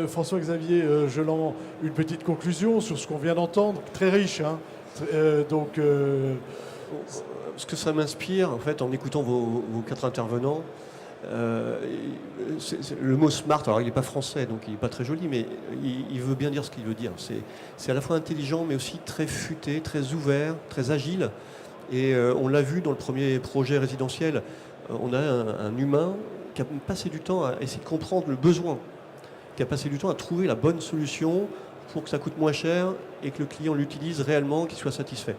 François-Xavier Geland, une petite conclusion sur ce qu'on vient d'entendre, très riche. Hein. Ce que ça m'inspire, en fait, en écoutant vos quatre intervenants, le mot smart, alors il n'est pas français, donc il n'est pas très joli, mais il veut bien dire ce qu'il veut dire. C'est à la fois intelligent, mais aussi très futé, très ouvert, très agile. Et on l'a vu dans le premier projet résidentiel, on a un humain qui a passé du temps à essayer de comprendre le besoin, qui a passé du temps à trouver la bonne solution pour que ça coûte moins cher et que le client l'utilise réellement, qu'il soit satisfait.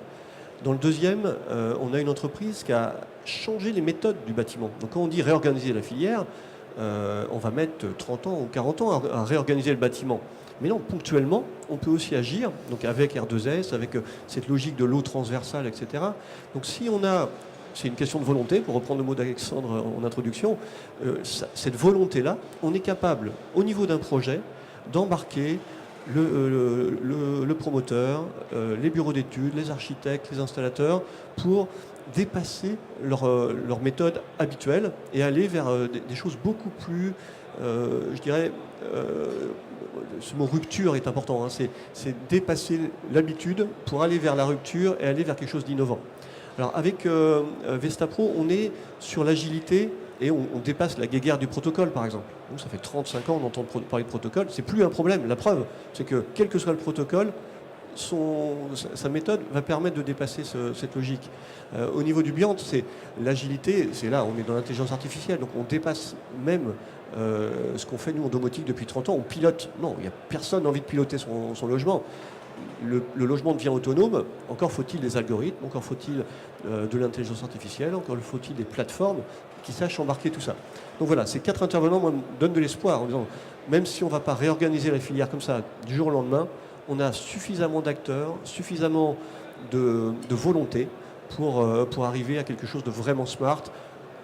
Dans le deuxième, on a une entreprise qui a changé les méthodes du bâtiment. Donc quand on dit réorganiser la filière, on va mettre 30 ans ou 40 ans à réorganiser le bâtiment. Mais non, ponctuellement, on peut aussi agir, donc avec R2S, avec cette logique de l'eau transversale, etc. Donc si on a, c'est une question de volonté, pour reprendre le mot d'Alexandre en introduction, cette volonté-là, on est capable, au niveau d'un projet, d'embarquer le promoteur, les bureaux d'études, les architectes, les installateurs, pour dépasser leur méthode habituelle et aller vers des choses beaucoup plus, je dirais, ce mot rupture est important, hein, c'est dépasser l'habitude pour aller vers la rupture et aller vers quelque chose d'innovant. Alors avec Vestapro, on est sur l'agilité et on dépasse la guéguerre du protocole, par exemple. Donc, ça fait 35 ans qu'on entend parler de protocole, c'est plus un problème. La preuve, c'est que quel que soit le protocole, sa méthode va permettre de dépasser cette logique. Au niveau du Beyond, c'est l'agilité, c'est là, on est dans l'intelligence artificielle, donc on dépasse même ce qu'on fait nous en domotique depuis 30 ans. On pilote, non, il n'y a personne qui a envie de piloter son logement. Le logement devient autonome, encore faut-il des algorithmes, encore faut-il de l'intelligence artificielle, encore faut-il des plateformes qui sachent embarquer tout ça. Donc voilà, ces quatre intervenants me donnent de l'espoir en disant, même si on ne va pas réorganiser la filière comme ça du jour au lendemain, on a suffisamment d'acteurs, suffisamment de volonté pour arriver à quelque chose de vraiment smart,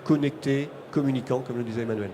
connecté, communicant, comme le disait Emmanuel.